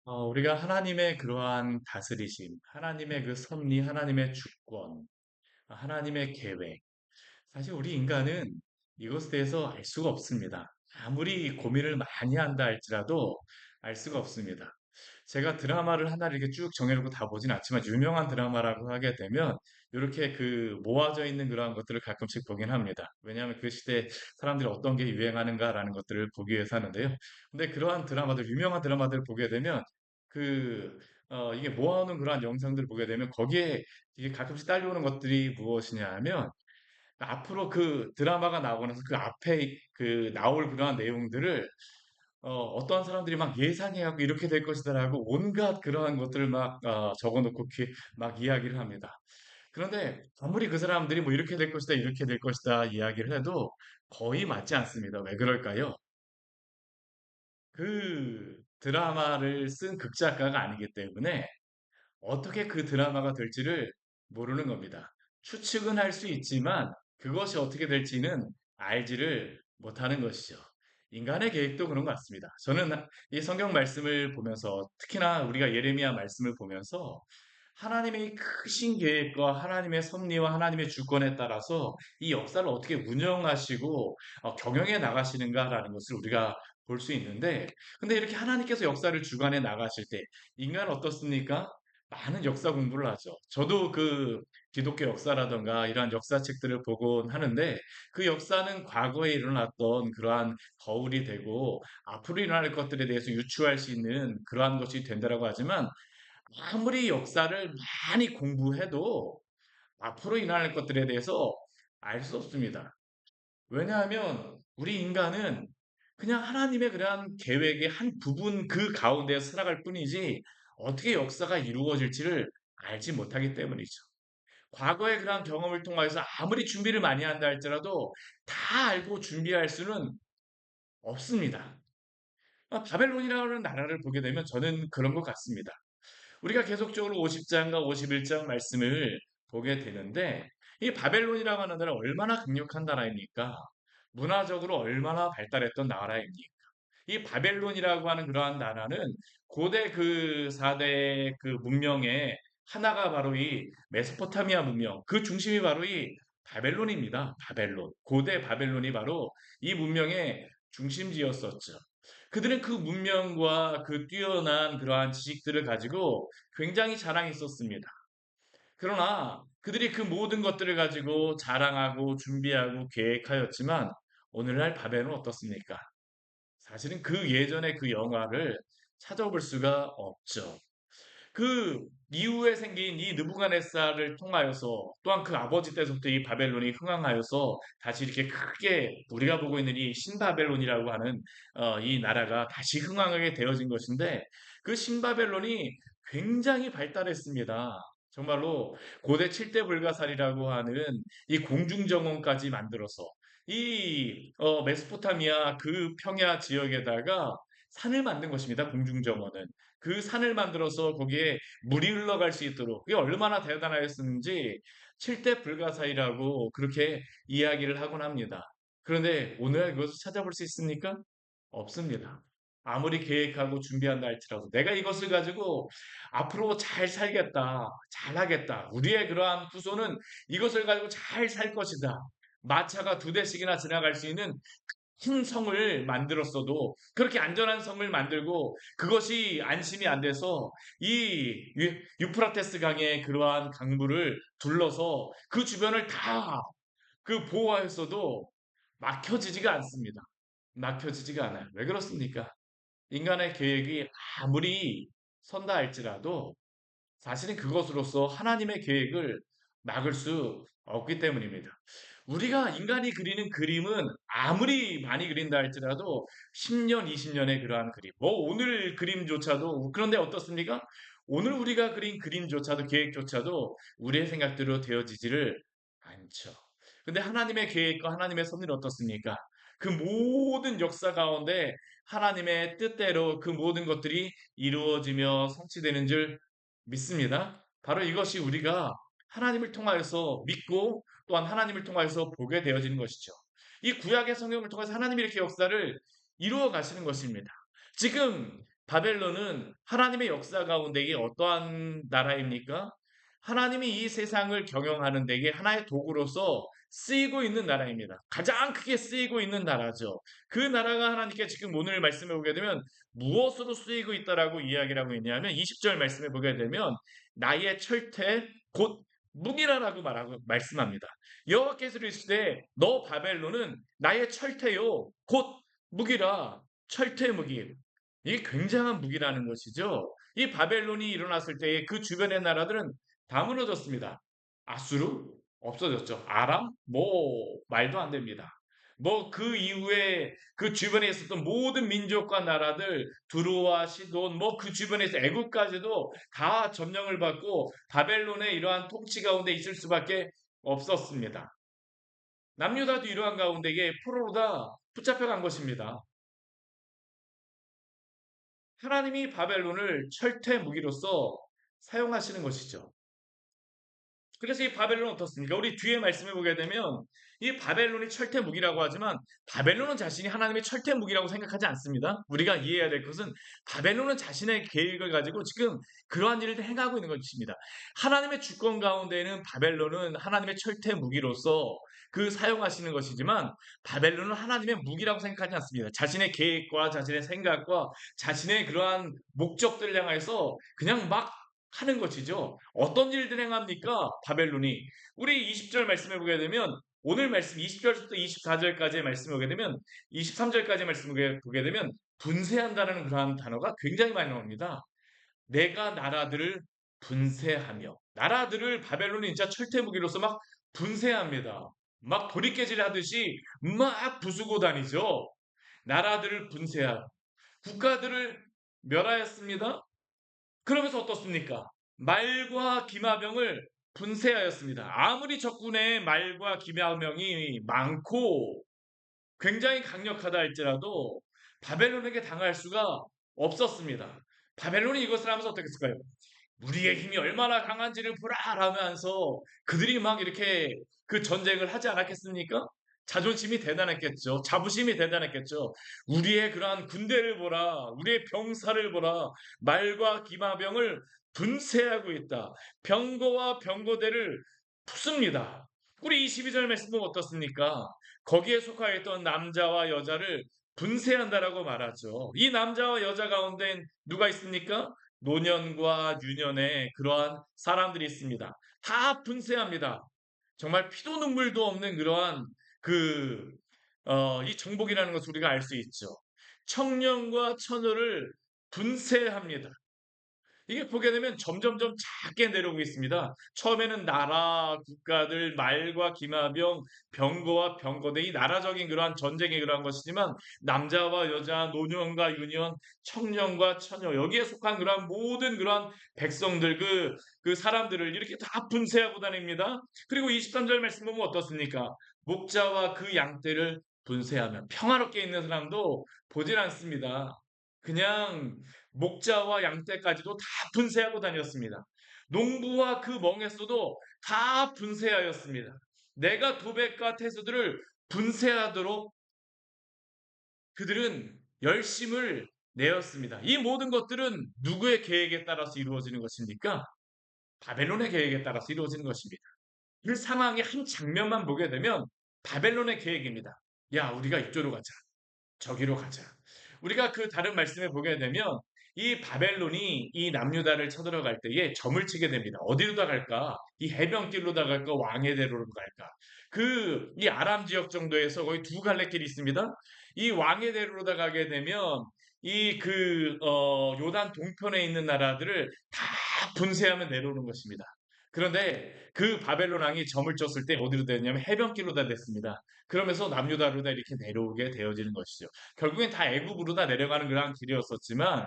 우리가 하나님의 그러한 다스리심, 하나님의 그 섭리, 하나님의 주권, 하나님의 계획. 사실 우리 인간은 이것에 대해서 알 수가 없습니다. 아무리 고민을 많이 한다 할지라도 알 수가 없습니다. 제가 드라마를 하나를 이렇게 쭉 정해놓고 다 보진 않지만 유명한 드라마라고 하게 되면 이렇게 그 모아져 있는 그러한 것들을 가끔씩 보긴 합니다. 왜냐하면 그 시대에 사람들이 어떤 게 유행하는가라는 것들을 보기 위해서 하는데요. 근데 그러한 드라마들, 유명한 드라마들을 보게 되면 그 이게 모아오는 그러한 영상들을 보게 되면 거기에 이게 가끔씩 딸려오는 것들이 무엇이냐 하면 앞으로 드라마가 나오고 나서 그 앞에 그 나올 그러한 내용들을 어떤 사람들이 막 예상해갖고 이렇게 될 것이다라고 온갖 그러한 것들을 막 적어놓고 막 이야기를 합니다. 그런데 아무리 그 사람들이 뭐 이렇게 될 것이다, 이렇게 될 것이다 이야기를 해도 거의 맞지 않습니다. 왜 그럴까요? 그 드라마를 쓴 극작가가 아니기 때문에 어떻게 그 드라마가 될지를 모르는 겁니다. 추측은 할 수 있지만 그것이 어떻게 될지는 알지를 못하는 것이죠. 인간의 계획도 그런 것 같습니다. 저는 이 성경 말씀을 보면서 특히나 우리가 예레미야 말씀을 보면서 하나님의 크신 계획과 하나님의 섭리와 하나님의 주권에 따라서 이 역사를 어떻게 운영하시고 경영해 나가시는가라는 것을 우리가 볼 수 있는데, 근데 이렇게 하나님께서 역사를 주관해 나가실 때 인간은 어떻습니까? 많은 역사 공부를 하죠. 저도 그 기독교 역사라든가 이러한 역사책들을 보곤 하는데 그 역사는 과거에 일어났던 그러한 거울이 되고 앞으로 일어날 것들에 대해서 유추할 수 있는 그러한 것이 된다라고 하지만 아무리 역사를 많이 공부해도 앞으로 일어날 것들에 대해서 알 수 없습니다. 왜냐하면 우리 인간은 그냥 하나님의 그러한 계획의 한 부분 그 가운데 살아갈 뿐이지 어떻게 역사가 이루어질지를 알지 못하기 때문이죠. 과거의 그러한 경험을 통해서 아무리 준비를 많이 한다 할지라도 다 알고 준비할 수는 없습니다. 바벨론이라는 나라를 보게 되면 저는 그런 것 같습니다. 우리가 계속적으로 50장과 51장 말씀을 보게 되는데 이 바벨론이라고 하는 나라는 얼마나 강력한 나라입니까? 문화적으로 얼마나 발달했던 나라입니까? 이 바벨론이라고 하는 그러한 나라는 고대 그 4대 그 문명의 하나가 바로 이 메소포타미아 문명, 그 중심이 바로 이 바벨론입니다. 바벨론. 고대 바벨론이 바로 이 문명의 중심지였었죠. 그들은 그 문명과 그 뛰어난 그러한 지식들을 가지고 굉장히 자랑했었습니다. 그러나 그들이 그 모든 것들을 가지고 자랑하고 준비하고 계획하였지만 오늘날 바벨은 어떻습니까? 사실은 그 예전의 그 영화를 찾아볼 수가 없죠. 그 이후에 생긴 이 느부갓네살을 통하여서 또한 그 아버지 때부터 이 바벨론이 흥왕하여서 다시 이렇게 크게 우리가 보고 있는 이 신바벨론이라고 하는 이 나라가 다시 흥왕하게 되어진 것인데 그 신바벨론이 굉장히 발달했습니다. 정말로 고대 7대 불가사리라고 하는 이 공중정원까지 만들어서 이 메소포타미아 그 평야 지역에다가 산을 만든 것입니다. 공중정원은. 그 산을 만들어서 거기에 물이 흘러갈 수 있도록 그게 얼마나 대단하였는지 7대 불가사의라고 그렇게 이야기를 하곤 합니다. 그런데 오늘 그것을 찾아볼 수 있습니까? 없습니다. 아무리 계획하고 준비한다 할지라도 내가 이것을 가지고 앞으로 잘 살겠다, 잘하겠다. 우리의 그러한 후손은 이것을 가지고 잘 살 것이다. 마차가 두 대씩이나 지나갈 수 있는 큰 성을 만들었어도 그렇게 안전한 성을 만들고 그것이 안심이 안 돼서 이 유프라테스 강의 그러한 강물을 둘러서 그 주변을 다 그 보호하였어도 막혀지지가 않습니다. 막혀지지가 않아요. 왜 그렇습니까? 인간의 계획이 아무리 선다 할지라도 사실은 그것으로서 하나님의 계획을 막을 수 없기 때문입니다. 우리가 인간이 그리는 그림은 아무리 많이 그린다 할지라도 10년, 20년의 그러한 그림. 뭐 오늘 그림조차도 그런데 어떻습니까? 오늘 우리가 그린 그림조차도 계획조차도 우리의 생각대로 되어지지를 않죠. 근데 하나님의 계획과 하나님의 섭리는 어떻습니까? 그 모든 역사 가운데 하나님의 뜻대로 그 모든 것들이 이루어지며 성취되는 줄 믿습니다. 바로 이것이 우리가 하나님을 통하여서 믿고 또한 하나님을 통하여서 보게 되어지는 것이죠. 이 구약의 성경을 통해서 하나님이 이렇게 역사를 이루어 가시는 것입니다. 지금 바벨론은 하나님의 역사 가운데 이게 어떠한 나라입니까? 하나님이 이 세상을 경영하는 데에 하나의 도구로서 쓰이고 있는 나라입니다. 가장 크게 쓰이고 있는 나라죠. 그 나라가 하나님께 지금 오늘 말씀해 보게 되면 무엇으로 쓰이고 있다라고 이야기를 하고 있냐면 20절 말씀해 보게 되면 나의 철퇴 곧 무기라라고 말씀합니다. 여호와께서 이르시되 너 바벨론은 나의 철퇴요 곧 무기라. 철퇴 무기. 이게 굉장한 무기라는 것이죠. 이 바벨론이 일어났을 때에 그 주변의 나라들은 다 무너졌습니다. 아수르 없어졌죠. 아람 뭐 말도 안 됩니다. 뭐 그 이후에 그 주변에 있었던 모든 민족과 나라들 두로와 시돈 뭐 그 주변에서 애국까지도 다 점령을 받고 바벨론의 이러한 통치 가운데 있을 수밖에 없었습니다. 남유다도 이러한 가운데에 포로로 다 붙잡혀간 것입니다. 하나님이 바벨론을 철퇴 무기로서 사용하시는 것이죠. 그래서 이 바벨론은 어떻습니까? 우리 뒤에 말씀해 보게 되면 이 바벨론이 철퇴 무기라고 하지만 바벨론은 자신이 하나님의 철퇴 무기라고 생각하지 않습니다. 우리가 이해해야 될 것은 바벨론은 자신의 계획을 가지고 지금 그러한 일을 행하고 있는 것입니다. 하나님의 주권 가운데는 바벨론은 하나님의 철퇴 무기로서 그 사용하시는 것이지만 바벨론은 하나님의 무기라고 생각하지 않습니다. 자신의 계획과 자신의 생각과 자신의 그러한 목적들을 향해서 그냥 막 하는 것이죠. 어떤 일들 행합니까? 바벨론이. 우리 20절 말씀해 보게 되면 오늘 말씀 20절부터 24절까지의 말씀을 보게 되면 23절까지 말씀을 보게 되면 분쇄한다는 그러한 단어가 굉장히 많이 나옵니다. 내가 나라들을 분쇄하며 나라들을 바벨론이 진짜 철퇴 무기로서 막 분쇄합니다. 막 도리깨질 하듯이 막 부수고 다니죠. 나라들을 분쇄하고 국가들을 멸하였습니다. 그러면서 어떻습니까? 말과 기마병을 분쇄하였습니다. 아무리 적군의 말과 기마병이 많고 굉장히 강력하다 할지라도 바벨론에게 당할 수가 없었습니다. 바벨론이 이것을 하면서 어떻게 했을까요? 우리의 힘이 얼마나 강한지를 보라라면서 그들이 막 이렇게 그 전쟁을 하지 않았겠습니까? 자존심이 대단했겠죠. 자부심이 대단했겠죠. 우리의 그러한 군대를 보라. 우리의 병사를 보라. 말과 기마병을 분쇄하고 있다. 병거와 병거대를 푸습니다. 우리 22절 말씀 보면 어떻습니까? 거기에 속하여 있던 남자와 여자를 분쇄한다라고 말하죠. 이 남자와 여자 가운데 누가 있습니까? 노년과 유년의 그러한 사람들이 있습니다. 다 분쇄합니다. 정말 피도 눈물도 없는 그러한 그, 이 정복이라는 것을 우리가 알 수 있죠. 청년과 처녀를 분쇄합니다. 이게 보게 되면 점점점 작게 내려오고 있습니다. 처음에는 나라, 국가들, 말과 기마병, 병거와 병거대 이 나라적인 그러한 전쟁의 그러한 것이지만 남자와 여자, 노년과 유년, 청년과 처녀 여기에 속한 그러한 모든 그러한 백성들 그 사람들을 이렇게 다 분쇄하고 다닙니다. 그리고 23절 말씀 보면 어떻습니까? 목자와 그 양떼를 분쇄하면 평화롭게 있는 사람도 보질 않습니다. 그냥 목자와 양떼까지도 다 분쇄하고 다녔습니다. 농부와 그 멍에서도 다 분쇄하였습니다. 내가 도백과 태수들을 분쇄하도록 그들은 열심을 내었습니다. 이 모든 것들은 누구의 계획에 따라서 이루어지는 것입니까? 바벨론의 계획에 따라서 이루어지는 것입니다. 그 상황의 한 장면만 보게 되면 바벨론의 계획입니다. 야, 우리가 이쪽으로 가자. 저기로 가자. 우리가 그 다른 말씀에 보게 되면 이 바벨론이 이 남유다를 쳐들어갈 때에 점을 치게 됩니다. 어디로다 갈까? 이 해변길로다 갈까? 왕의 대로로 갈까? 이 아람 지역 정도에서 거의 두 갈래 길이 있습니다. 이 왕의 대로로다 가게 되면 요단 동편에 있는 나라들을 다 분쇄하면 내려오는 것입니다. 그런데 그 바벨론 왕이 점을 쳤을 때 어디로 됐냐면 해변길로다 됐습니다. 그러면서 남유다로 다 이렇게 내려오게 되어지는 것이죠. 결국엔 다 애굽으로 다 내려가는 그런 길이었었지만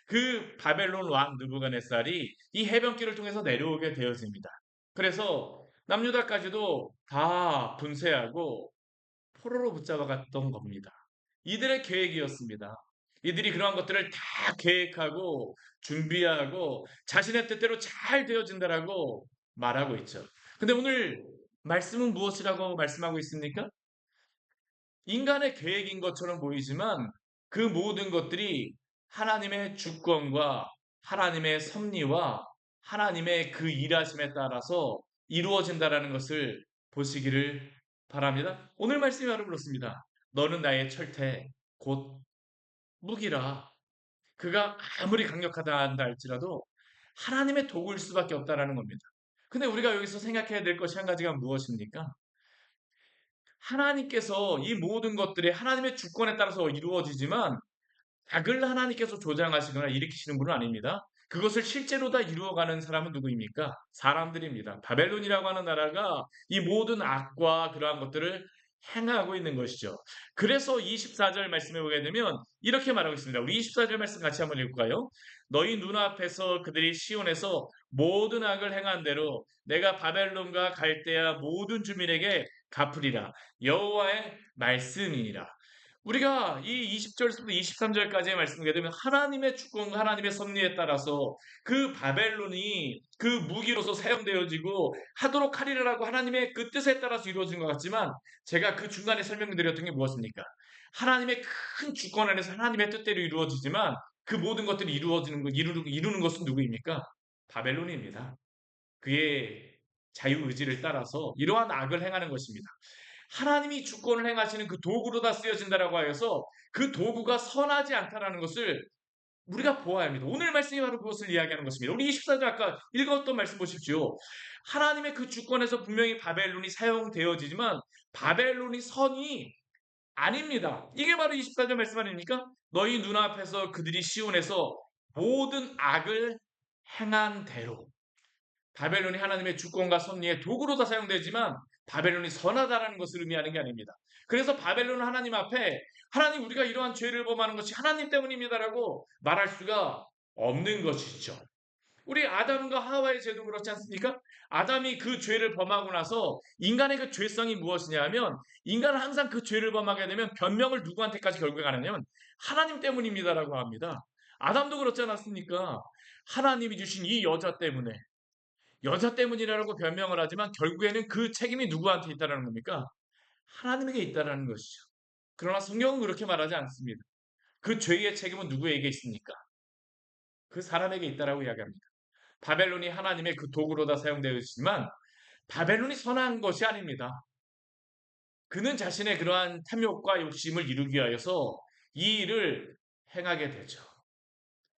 그 바벨론 왕 느부갓네살이 이 해변길을 통해서 내려오게 되어집니다. 그래서 남유다까지도 다 분쇄하고 포로로 붙잡아 갔던 겁니다. 이들의 계획이었습니다. 이들이 그러한 것들을 다 계획하고 준비하고 자신의 뜻대로 잘 되어진다라고 말하고 있죠. 근데 오늘 말씀은 무엇이라고 말씀하고 있습니까? 인간의 계획인 것처럼 보이지만 그 모든 것들이 하나님의 주권과 하나님의 섭리와 하나님의 그 일하심에 따라서 이루어진다라는 것을 보시기를 바랍니다. 오늘 말씀이 바로 그렇습니다. 너는 나의 철퇴 곧 무기라. 그가 아무리 강력하다 한다 할지라도 하나님의 도구일 수밖에 없다라는 겁니다. 근데 우리가 여기서 생각해야 될 것이 한 가지가 무엇입니까? 하나님께서 이 모든 것들이 하나님의 주권에 따라서 이루어지지만 악을 하나님께서 조장하시거나 일으키시는 분은 아닙니다. 그것을 실제로 다 이루어가는 사람은 누구입니까? 사람들입니다. 바벨론이라고 하는 나라가 이 모든 악과 그러한 것들을 행하고 있는 것이죠. 그래서 24절 말씀에 보게 되면 이렇게 말하고 있습니다. 우리 24절 말씀 같이 한번 읽을까요? 너희 눈앞에서 그들이 시온에서 모든 악을 행한 대로 내가 바벨론과 갈대아 모든 주민에게 갚으리라. 여호와의 말씀이니라. 우리가 이 20절부터 23절까지의 말씀을 보게 되면 하나님의 주권과 하나님의 섭리에 따라서 그 바벨론이 그 무기로서 사용되어지고 하도록 하리라고 하나님의 그 뜻에 따라서 이루어진 것 같지만 제가 그 중간에 설명드렸던 게 무엇입니까? 하나님의 큰 주권 안에서 하나님의 뜻대로 이루어지지만 그 모든 것들이 이루는 것은 누구입니까? 바벨론입니다. 그의 자유의지를 따라서 이러한 악을 행하는 것입니다. 하나님이 주권을 행하시는 그 도구로 다 쓰여진다라고 하여서 그 도구가 선하지 않다라는 것을 우리가 보아야 합니다. 오늘 말씀이 바로 그것을 이야기하는 것입니다. 우리 24절 아까 읽었던 말씀 보십시오. 하나님의 그 주권에서 분명히 바벨론이 사용되어지지만 바벨론이 선이 아닙니다. 이게 바로 24절 말씀 아닙니까? 너희 눈앞에서 그들이 시온에서 모든 악을 행한 대로 바벨론이 하나님의 주권과 섭리의 도구로 다 사용되지만 바벨론이 선하다라는 것을 의미하는 게 아닙니다. 그래서 바벨론은 하나님 앞에 하나님 우리가 이러한 죄를 범하는 것이 하나님 때문입니다라고 말할 수가 없는 것이죠. 우리 아담과 하와의 죄도 그렇지 않습니까? 아담이 그 죄를 범하고 나서 인간의 그 죄성이 무엇이냐 하면 인간은 항상 그 죄를 범하게 되면 변명을 누구한테까지 결국에 가느냐면 하나님 때문입니다라고 합니다. 아담도 그렇지 않았습니까? 하나님이 주신 이 여자 때문이라고 변명을 하지만 결국에는 그 책임이 누구한테 있다는 겁니까? 하나님에게 있다는 것이죠. 그러나 성경은 그렇게 말하지 않습니다. 그 죄의 책임은 누구에게 있습니까? 그 사람에게 있다라고 이야기합니다. 바벨론이 하나님의 그 도구로 다 사용되어 있지만 바벨론이 선한 것이 아닙니다. 그는 자신의 그러한 탐욕과 욕심을 이루기 위하여서 이 일을 행하게 되죠.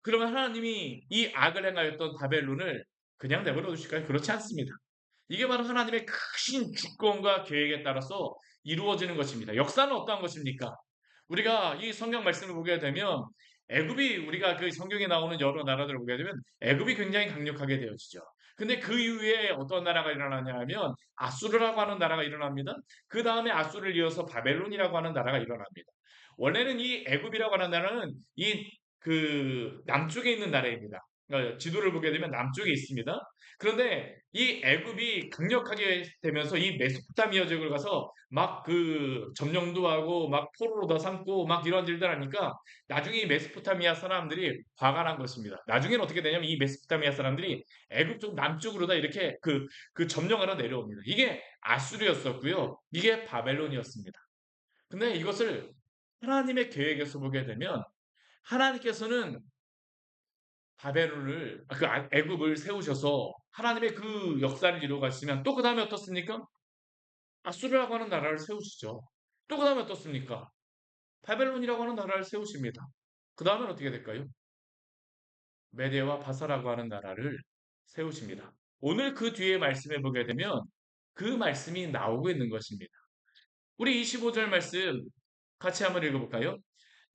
그러면 하나님이 이 악을 행하였던 바벨론을 그냥 내버려 두실까요? 그렇지 않습니다. 이게 바로 하나님의 크신 주권과 계획에 따라서 이루어지는 것입니다. 역사는 어떠한 것입니까? 우리가 이 성경 말씀을 보게 되면 애굽이 우리가 그 성경에 나오는 여러 나라들을 보게 되면 애굽이 굉장히 강력하게 되어지죠. 근데 그 이후에 어떤 나라가 일어나냐 하면 아수르라고 하는 나라가 일어납니다. 그 다음에 아수르를 이어서 바벨론이라고 하는 나라가 일어납니다. 원래는 이 애굽이라고 하는 나라는 이 그 남쪽에 있는 나라입니다. 그러니까 지도를 보게 되면 남쪽에 있습니다. 그런데 이 애굽이 강력하게 되면서 이 메소포타미아 지역을 가서 막 그 점령도 하고 막 포로로 다 삼고 막 이런 일들 하니까 나중에 이 메소포타미아 사람들이 화가 난 것입니다. 나중에는 어떻게 되냐면 이 메소포타미아 사람들이 애굽 쪽 남쪽으로 다 이렇게 그 점령하러 내려옵니다. 이게 아수르였었고요. 이게 바벨론이었습니다. 근데 이것을 하나님의 계획에서 보게 되면 하나님께서는 바벨론을 애굽을 세우셔서 하나님의 그 역사를 이루어가시면 또 그 다음에 어떻습니까? 아수르라고 하는 나라를 세우시죠. 또 그 다음에 어떻습니까? 바벨론이라고 하는 나라를 세우십니다. 그 다음엔 어떻게 될까요? 메대와 바사라고 하는 나라를 세우십니다. 오늘 그 뒤에 말씀해 보게 되면 그 말씀이 나오고 있는 것입니다. 우리 25절 말씀 같이 한번 읽어볼까요?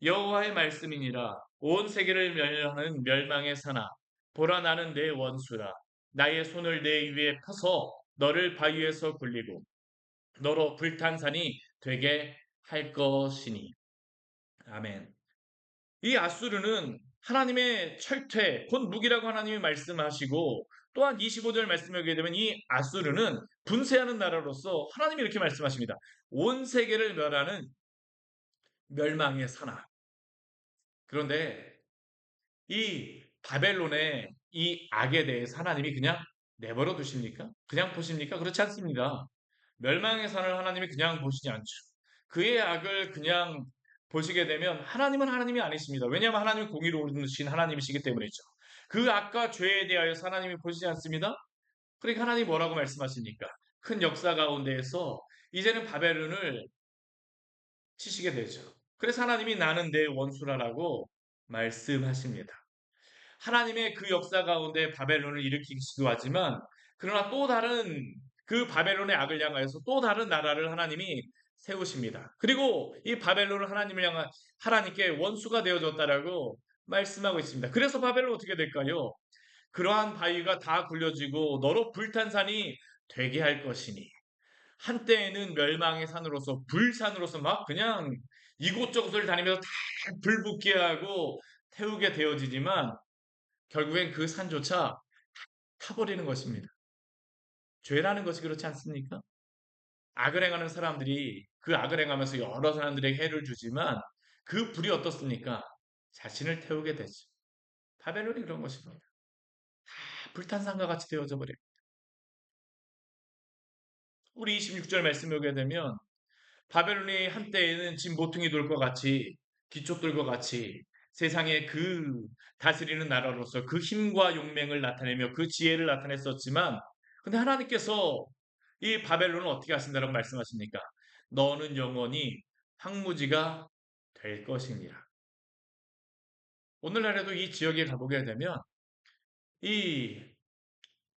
여호와의 말씀이니라 온 세계를 멸하는 멸망의 사나 보라 나는 내 원수라 나의 손을 내 위에 펴서 너를 바위에서 굴리고 너로 불탄 산이 되게 할 것이니 아멘. 이 아수르는 하나님의 철퇴 곧 무기라고 하나님이 말씀하시고 또한 25절 말씀을 보게 되면 이 아수르는 분쇄하는 나라로서 하나님이 이렇게 말씀하십니다. 온 세계를 멸하는 멸망의 사나. 그런데 이 바벨론의 이 악에 대해서 하나님이 그냥 내버려 두십니까? 그냥 보십니까? 그렇지 않습니다. 멸망의 산을 하나님이 그냥 보시지 않죠. 그의 악을 그냥 보시게 되면 하나님은 하나님이 아니십니다. 왜냐하면 하나님은 공의로우신 하나님이시기 때문이죠. 그 악과 죄에 대하여서 하나님이 보시지 않습니다. 그러니까 하나님 뭐라고 말씀하십니까? 큰 역사 가운데에서 이제는 바벨론을 치시게 되죠. 그래서 하나님이 나는 내 원수라라고 말씀하십니다. 하나님의 그 역사 가운데 바벨론을 일으키기도 하지만 그러나 또 다른 그 바벨론의 악을 향하여서 또 다른 나라를 하나님이 세우십니다. 그리고 이 바벨론은 하나님을 향한 하나님께 원수가 되어졌다라고 말씀하고 있습니다. 그래서 바벨론 어떻게 될까요? 그러한 바위가 다 굴려지고 너로 불탄 산이 되게 할 것이니 한때에는 멸망의 산으로서 불산으로서 막 그냥 이곳저곳을 다니면서 다 불붙게 하고 태우게 되어지지만 결국엔 그 산조차 타버리는 것입니다. 죄라는 것이 그렇지 않습니까? 악을 행하는 사람들이 그 악을 행하면서 여러 사람들에게 해를 주지만 그 불이 어떻습니까? 자신을 태우게 되죠. 바벨론이 그런 것입니다. 불탄산과 같이 되어져 버려요. 우리 26절 말씀을 보게 되면 바벨론이 한때에는 진 모퉁이 돌과 같이 기초돌과 같이 세상의 그 다스리는 나라로서 그 힘과 용맹을 나타내며 그 지혜를 나타냈었지만 근데 하나님께서 이 바벨론을 어떻게 하신다고 말씀하십니까? 너는 영원히 황무지가 될 것이니라. 오늘날에도 이 지역에 가보게 되면 이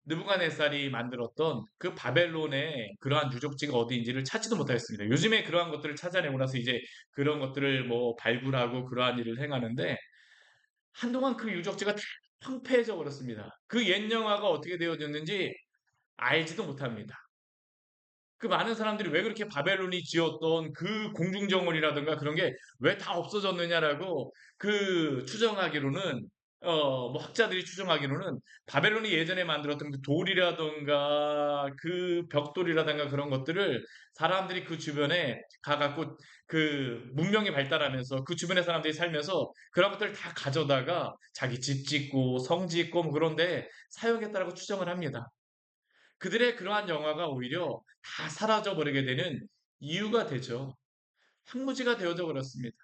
느부갓네살이 만들었던 그 바벨론의 그러한 유적지가 어디인지를 찾지도 못하였습니다. 요즘에 그러한 것들을 찾아내고 나서 이제 그런 것들을 뭐 발굴하고 그러한 일을 행하는데 한동안 그 유적지가 다 황폐해져 버렸습니다. 그 옛 영화가 어떻게 되어졌는지 알지도 못합니다. 그 많은 사람들이 왜 그렇게 바벨론이 지었던 그 공중정원이라든가 그런 게 왜 다 없어졌느냐라고 그 추정하기로는 뭐 학자들이 추정하기로는 바벨론이 예전에 만들었던 그 돌이라든가 그 벽돌이라든가 그런 것들을 사람들이 그 주변에 가갖고 그 문명이 발달하면서 그 주변의 사람들이 살면서 그런 것들을 다 가져다가 자기 집 짓고 성 짓고 뭐 그런데 사용했다라고 추정을 합니다. 그들의 그러한 영화가 오히려 다 사라져 버리게 되는 이유가 되죠. 황무지가 되어져 버렸습니다.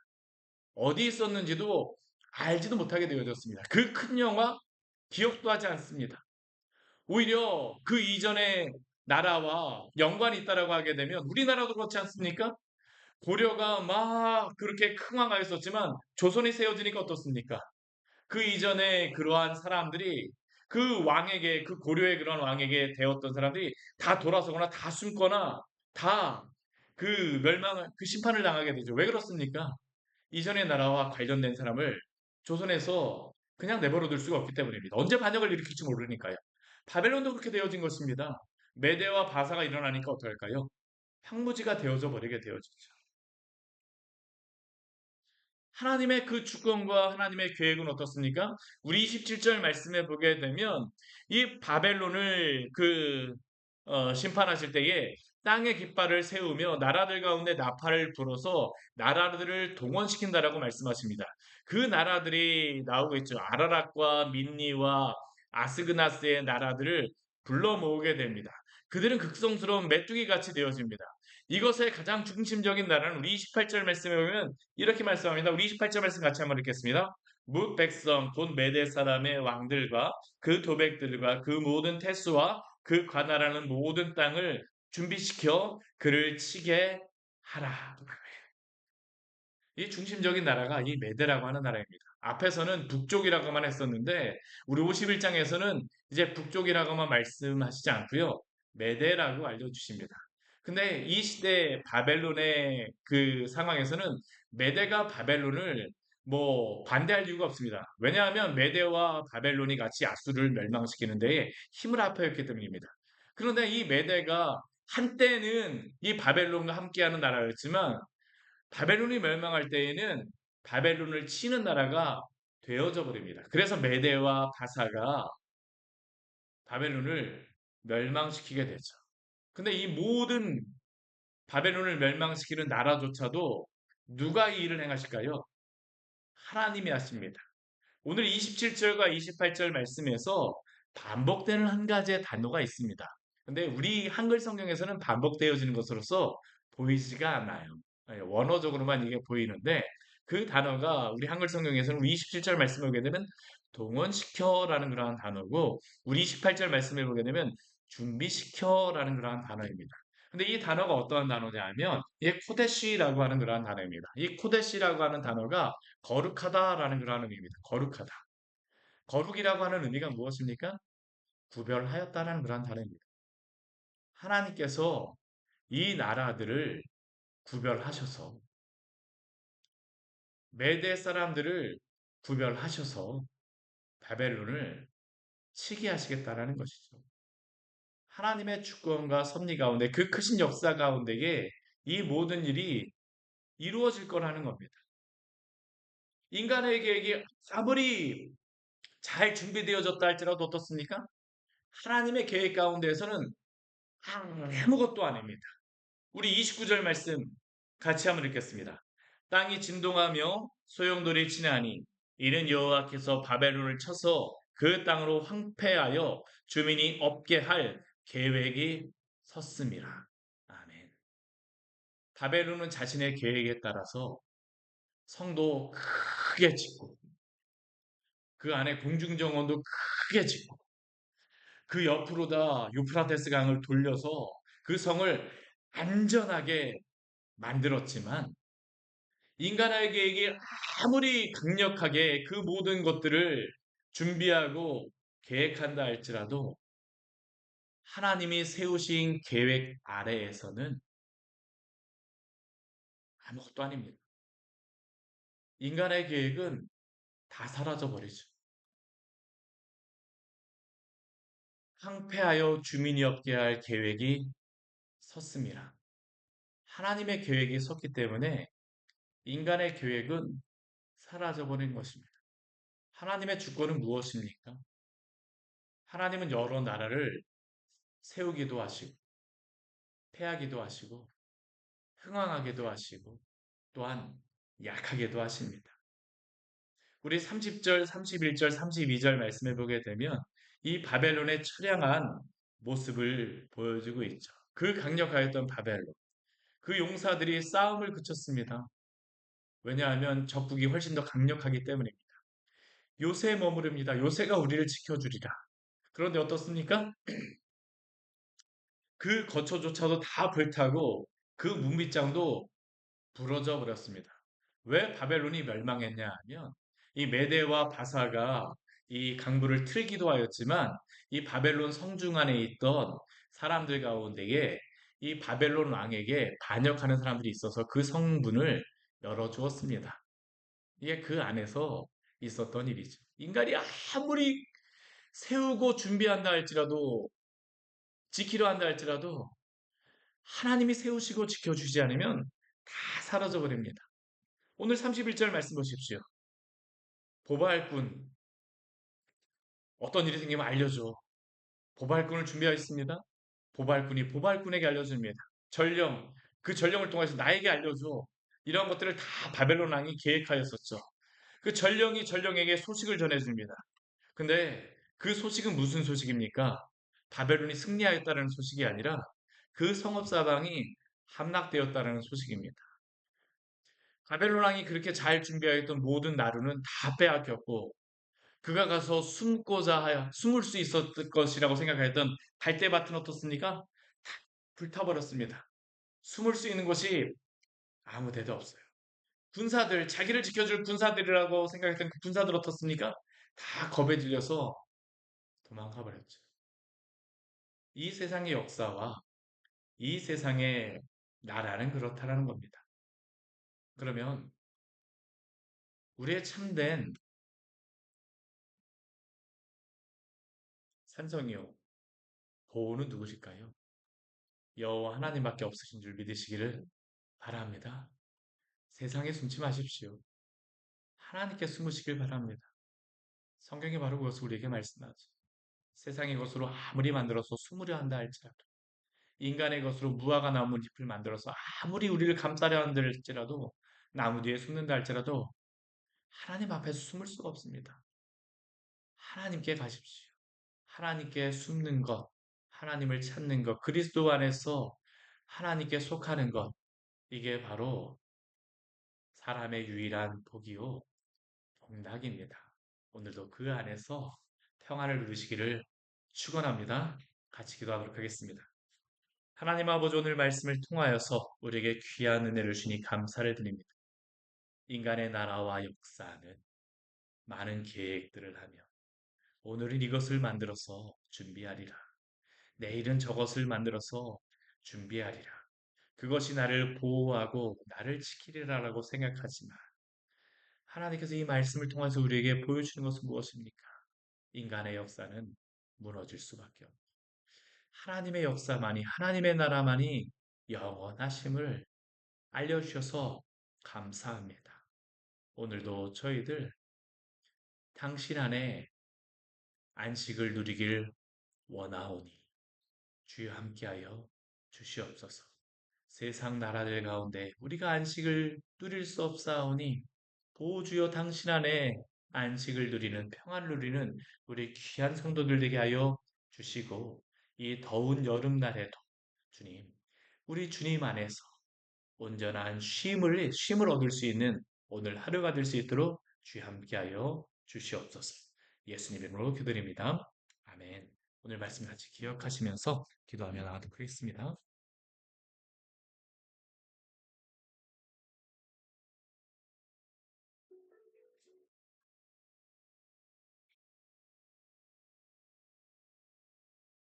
어디 있었는지도 알지도 못하게 되어졌습니다. 그 큰 영화 기억도 하지 않습니다. 오히려 그 이전의 나라와 연관이 있다라고 하게 되면 우리나라도 그렇지 않습니까? 고려가 막 그렇게 흥왕하였었지만 조선이 세워지니까 어떻습니까? 그 이전에 그러한 사람들이 그 왕에게 그 고려의 그런 왕에게 되었던 사람들이 다 돌아서거나 다 숨거나 다 그 멸망을 그 심판을 당하게 되죠. 왜 그렇습니까? 이전의 나라와 관련된 사람을 조선에서 그냥 내버려 둘 수가 없기 때문입니다. 언제 반역을 일으킬지 모르니까요. 바벨론도 그렇게 되어진 것입니다. 메대와 바사가 일어나니까 어떡할까요? 황무지가 되어져 버리게 되어지죠. 하나님의 그 주권과 하나님의 계획은 어떻습니까? 우리 27절 말씀에 보게 되면 이 바벨론을 심판하실 때에 땅의 깃발을 세우며 나라들 가운데 나팔을 불어서 나라들을 동원시킨다라고 말씀하십니다. 그 나라들이 나오고 있죠. 아라락과 민니와 아스그나스의 나라들을 불러 모으게 됩니다. 그들은 극성스러운 메뚜기 같이 되어집니다. 이것의 가장 중심적인 나라는 우리 28절 말씀에 보면 이렇게 말씀합니다. 우리 28절 말씀 같이 한번 읽겠습니다. 뭇 백성 곧 메대 사람의 왕들과 그 도백들과 그 모든 태수와 그 관할하는 모든 땅을 준비시켜 그를 치게 하라. 이 중심적인 나라가 이 메대라고 하는 나라입니다. 앞에서는 북쪽이라고만 했었는데 우리 51장에서는 이제 북쪽이라고만 말씀하시지 않고요. 메대라고 알려주십니다. 근데 이 시대 바벨론의 그 상황에서는 메대가 바벨론을 뭐 반대할 이유가 없습니다. 왜냐하면 메대와 바벨론이 같이 야수를 멸망시키는 데에 힘을 합하였기 때문입니다. 그런데 이 메대가 한때는 이 바벨론과 함께하는 나라였지만 바벨론이 멸망할 때에는 바벨론을 치는 나라가 되어져 버립니다. 그래서 메대와 바사가 바벨론을 멸망시키게 되죠. 근데 이 모든 바벨론을 멸망시키는 나라조차도 누가 이 일을 행하실까요? 하나님이 하십니다. 오늘 27절과 28절 말씀에서 반복되는 한 가지의 단어가 있습니다. 근데 우리 한글 성경에서는 반복되어지는 것으로서 보이지가 않아요. 원어적으로만 이게 보이는데 그 단어가 우리 한글 성경에서는 우리 27절 말씀을 보게 되면 동원시켜라는 그러한 단어고 우리 28절 말씀을 보게 되면 준비시켜라는 그러한 단어입니다. 근데 이 단어가 어떠한 단어냐 하면 이게 코데시라고 하는 그러한 단어입니다. 이 코데시라고 하는 단어가 거룩하다라는 그러한 의미입니다. 거룩하다. 거룩이라고 하는 의미가 무엇입니까? 구별하였다라는 그러한 단어입니다. 하나님께서 이 나라들을 구별하셔서 메대 사람들을 구별하셔서 바벨론을 치게 하시겠다라는 것이죠. 하나님의 주권과 섭리 가운데 그 크신 역사 가운데에 이 모든 일이 이루어질 거라는 겁니다. 인간의 계획이 아무리 잘 준비되어졌다 할지라도 어떻습니까? 하나님의 계획 가운데에서는 아무것도 아닙니다. 우리 29절 말씀 같이 한번 읽겠습니다. 땅이 진동하며 소용돌이 치나니 이는 여호와께서 바벨론을 쳐서 그 땅으로 황폐하여 주민이 없게 할 계획이 섰습니다. 아멘. 바벨론은 자신의 계획에 따라서 성도 크게 짓고 그 안에 공중정원도 크게 짓고 그 옆으로다 유프라테스 강을 돌려서 그 성을 안전하게 만들었지만 인간의 계획이 아무리 강력하게 그 모든 것들을 준비하고 계획한다 할지라도 하나님이 세우신 계획 아래에서는 아무것도 아닙니다. 인간의 계획은 다 사라져 버리죠. 황폐하여 주민이 없게 할 계획이 섰습니다. 하나님의 계획이 섰기 때문에 인간의 계획은 사라져 버린 것입니다. 하나님의 주권은 무엇입니까? 하나님은 여러 나라를 세우기도 하시고 패하기도 하시고 흥왕하게도 하시고 또한 약하게도 하십니다. 우리 30절, 31절, 32절 말씀해 보게 되면 이 바벨론의 처량한 모습을 보여주고 있죠. 그 강력하였던 바벨론. 그 용사들이 싸움을 그쳤습니다. 왜냐하면 적국이 훨씬 더 강력하기 때문입니다. 요새에 머무릅니다. 요새가 우리를 지켜주리라. 그런데 어떻습니까? 그 거처조차도 다 불타고 그 문빗장도 부러져 버렸습니다. 왜 바벨론이 멸망했냐 하면 이 메대와 바사가 이 강물을 틀기도 하였지만 이 바벨론 성중 안에 있던 사람들 가운데에 이 바벨론 왕에게 반역하는 사람들이 있어서 그 성문을 열어주었습니다. 이게 그 안에서 있었던 일이죠. 인간이 아무리 세우고 준비한다 할지라도 지키려 한다 할지라도 하나님이 세우시고 지켜주지 않으면 다 사라져 버립니다. 오늘 31절 말씀 보십시오. 보발꾼, 어떤 일이 생기면 알려줘. 보발꾼을 준비하였습니다. 보발꾼이 보발꾼에게 알려줍니다. 전령, 그 전령을 통해서 나에게 알려줘. 이런 것들을 다 바벨론 왕이 계획하였었죠. 그 전령이 전령에게 소식을 전해줍니다. 근데 그 소식은 무슨 소식입니까? 바벨론이 승리하였다는 소식이 아니라 그 성읍사방이 함락되었다는 소식입니다. 바벨론 왕이 그렇게 잘 준비하였던 모든 나루는 다 빼앗겼고 그가 가서 숨고자 하여 숨을 수 있었을 것이라고 생각하였던 갈대밭은 어떻습니까? 다 불타버렸습니다. 숨을 수 있는 곳이 아무 데도 없어요. 군사들, 자기를 지켜줄 군사들이라고 생각했던 그 군사들 어떻습니까? 다 겁에 질려서 도망가 버렸죠. 이 세상의 역사와 이 세상의 나라는 그렇다라는 겁니다. 그러면 우리의 참된 산성이요, 보호는 누구실까요? 여호와 하나님밖에 없으신 줄 믿으시기를 바랍니다. 세상에 숨지 마십시오. 하나님께 숨으시길 바랍니다. 성경이 바로 그것을 우리에게 말씀하죠. 세상의 것으로 아무리 만들어서 숨으려 한다 할지라도 인간의 것으로 무화과 나무 잎을 만들어서 아무리 우리를 감싸려 한다 할지라도 나무 뒤에 숨는다 할지라도 하나님 앞에서 숨을 수가 없습니다. 하나님께 가십시오. 하나님께 숨는 것, 하나님을 찾는 것, 그리스도 안에서 하나님께 속하는 것, 이게 바로 사람의 유일한 복이요, 복락입니다. 오늘도 그 안에서 평안을 누리시기를 축원합니다. 같이 기도하도록 하겠습니다. 하나님 아버지 오늘 말씀을 통하여서 우리에게 귀한 은혜를 주니 감사를 드립니다. 인간의 나라와 역사는 많은 계획들을 하며 오늘은 이것을 만들어서 준비하리라. 내일은 저것을 만들어서 준비하리라. 그것이 나를 보호하고 나를 지키리라라고 생각하지만 하나님께서 이 말씀을 통해서 우리에게 보여주는 것은 무엇입니까? 인간의 역사는 무너질 수밖에 없고 하나님의 역사만이 하나님의 나라만이 영원하심을 알려주셔서 감사합니다. 오늘도 저희들 당신 안에 안식을 누리길 원하오니 주여 함께하여 주시옵소서. 세상 나라들 가운데 우리가 안식을 누릴 수 없사오니 보주여 당신 안에 안식을 누리는 평안을 누리는 우리 귀한 성도들 되게 하여 주시고 이 더운 여름날에도 주님 우리 주님 안에서 온전한 쉼을 얻을 수 있는 오늘 하루가 될 수 있도록 주여 함께하여 주시옵소서. 예수님 이름으로 기도드립니다. 아멘. 오늘 말씀 같이 기억하시면서 기도하며 나가도록 하겠습니다.